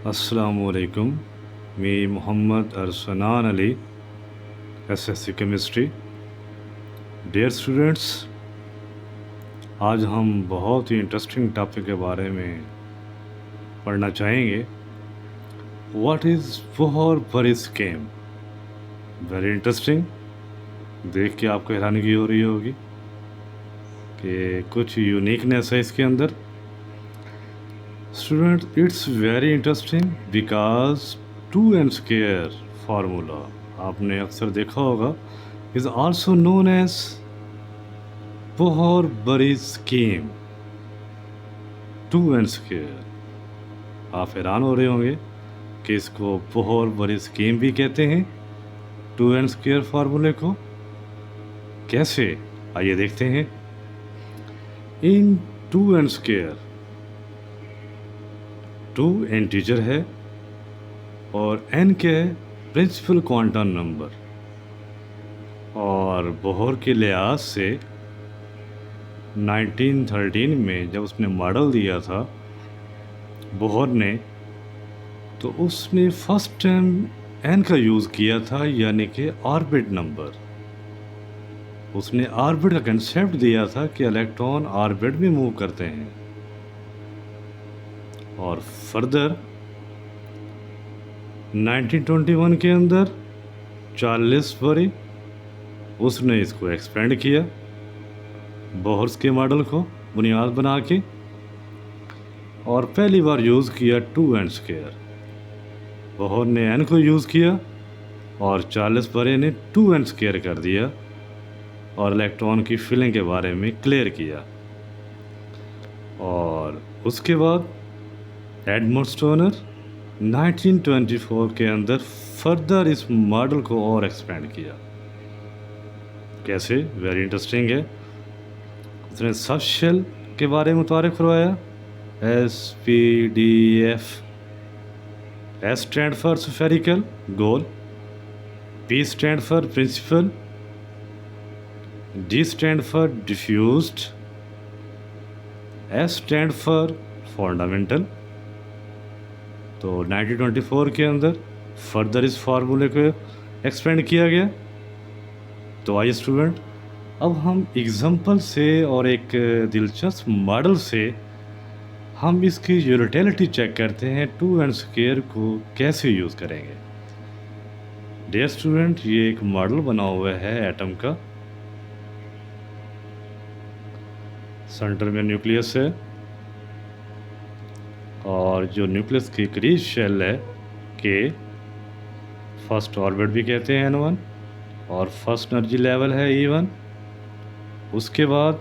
अस्सलामुअलैकुम। मैं Mohammad Arsalan Ali, SSC chemistry. Dear students, आज हम बहुत ही इंटरेस्टिंग टॉपिक के बारे में पढ़ना चाहेंगे। What is Bohr Bury scheme. Very interesting. देख के आपको हैरानगी हो रही होगी कि कुछ यूनिकनेस है इसके अंदर। Student, it's very interesting because two n square formula आपने अक्सर देखा होगा is also known as Bohr Bury scheme. Two n square. आप हैरान हो रहे होंगे कि इसको बोहर बरी स्कीम भी कहते हैं, टू एंड स्क्वायर फार्मूले को। कैसे, आइए देखते हैं। Into n square, two integer है और n के प्रिंसिपल क्वांटम नंबर, और बोहर के लिहाज से 1913 में जब उसने मॉडल दिया था बोहर ने, तो उसने फर्स्ट टाइम n का यूज़ किया था, यानी कि ऑर्बिट नंबर। उसने ऑर्बिट का कंसेप्ट दिया था कि इलेक्ट्रॉन ऑर्बिट में मूव करते हैं। और फर्दर 1921 के अंदर चार्ल्स बरी उसने इसको एक्सपेंड किया, बोहर्स के मॉडल को बुनियाद बना के, और पहली बार यूज़ किया टू एंड स्क्वायर। बोहर ने n को यूज़ किया और चार्ल्स बरी ने टू एंड स्क्वायर कर दिया और इलेक्ट्रॉन की फिलिंग के बारे में क्लियर किया। और उसके बाद एडमंड स्टोनर 1924 के अंदर फर्दर इस मॉडल को और एक्सपेंड किया। कैसे, वेरी इंटरेस्टिंग है। उसने सब शेल के बारे में मुतारिफ करवाया, SPDF। S stand for spherical गोल, P stand for principal, D stand for diffused, S stand for fundamental. तो 1924 के अंदर फर्दर इस फार्मूले को एक्सपेंड किया गया। तो आइए स्टूडेंट, अब हम एग्जांपल से और एक दिलचस्प मॉडल से हम इसकी यूटिलिटी चेक करते हैं, टू एंड स्क्वायर को कैसे यूज़ करेंगे। डियर स्टूडेंट, ये एक मॉडल बना हुआ है एटम का। सेंटर में न्यूक्लियस है और जो न्यूक्लियस के करीब शेल है के, फर्स्ट ऑर्बिट भी कहते हैं N1, और फर्स्ट एनर्जी लेवल है E1। उसके बाद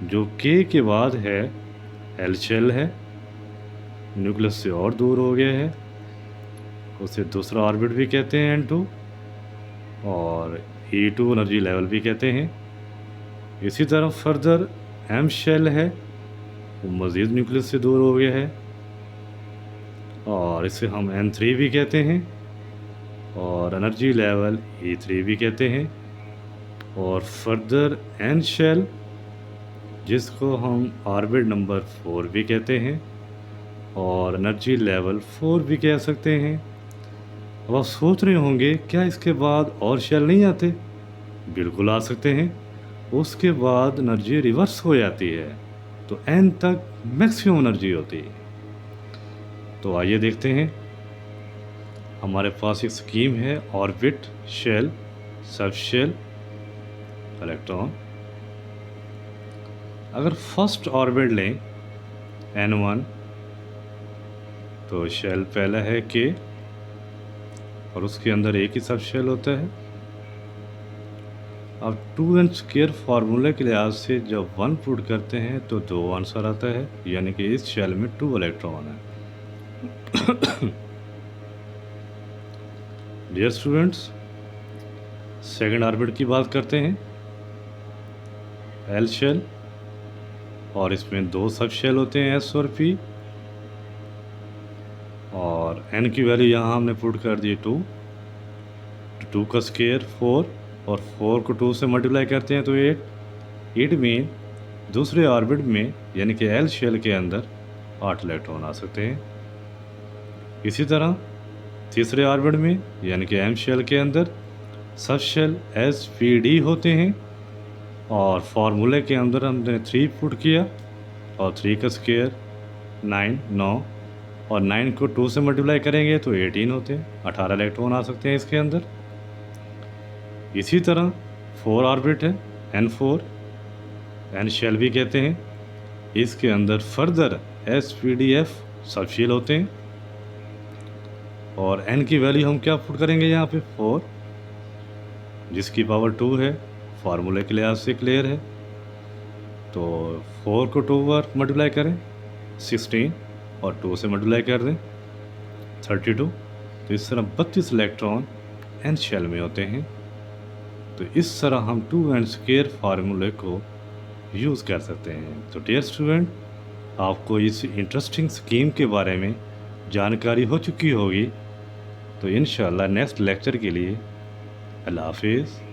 जो K के बाद है L शेल है, न्यूक्लियस से और दूर हो गया है, उसे दूसरा ऑर्बिट भी कहते हैं N2, और E2 एनर्जी लेवल भी कहते हैं। इसी तरह फर्दर M शेल है, वो मज़ीद न्यूक्लियस से दूर हो गया है और इसे हम N3 भी कहते हैं, और एनर्जी लेवल E3 भी कहते हैं। और फर्दर N शेल, जिसको हम ऑर्बिट नंबर 4 भी कहते हैं और एनर्जी लेवल 4 भी कह सकते हैं। अब आप सोच रहे होंगे क्या इसके बाद और शेल नहीं आते? बिल्कुल आ सकते हैं। उसके बाद एनर्जी रिवर्स हो जाती है, तो N तक मैक्सिमम एनर्जी होती है। तो आइए देखते हैं। हमारे पास एक स्कीम है, orbit, shell, sub shell, electron. अगर फर्स्ट ऑर्बिट लें N1, तो शेल पहला है K और उसके अंदर एक ही सब शेल होता है। अब टू एंड स्क्वायर फार्मूले के लिहाज से जब 1 पुट करते हैं तो 2 आंसर आता है, यानी कि इस शेल में 2 इलेक्ट्रॉन है। डियर स्टूडेंट्स, सेकंड ऑर्बिट की बात करते हैं, L शेल, और इसमें 2 सब शेल होते हैं S और P, और N की वैल्यू यहाँ हमने पुट कर दी 2, 2 का स्क्वायर 4, और 4 को 2 से मल्टीप्लाई करते हैं तो 8। इट मीन दूसरे ऑर्बिट में, यानी कि L शेल के अंदर 8 इलेक्ट्रॉन आ सकते हैं। इसी तरह तीसरे ऑर्बिट में यानी कि एम शेल के अंदर सब शेल एस पी डी होते हैं और फार्मूले के अंदर हमने 3 पुट किया और 3 का स्क्वायर 9 और 9 को 2 से मल्टीप्लाई करेंगे तो 18 होते हैं, 18 इलेक्ट्रॉन आ सकते हैं इसके अंदर। इसी तरह 4 ऑर्बिट है N4, एन शेल भी कहते हैं, इसके अंदर फर्दर SPDF सब शेल होते हैं और n की वैल्यू हम क्या पुट करेंगे यहाँ पे 4, जिसकी पावर 2 है, फार्मूले के लिहाज से क्लियर है। तो 4 को 2 बार मल्टीप्लाई करें 16 और 2 से मल्टीप्लाई कर दें 32। तो इस तरह 32 इलेक्ट्रॉन एन शेल में होते हैं। तो इस तरह हम 2n² फार्मूले को यूज़ कर सकते हैं। तो डियर स्टूडेंट, आपको इस इंटरेस्टिंग स्कीम के बारे में जानकारी हो चुकी होगी। तो इंशाल्लाह नेक्स्ट लेक्चर के लिए अल्लाह हाफिज़।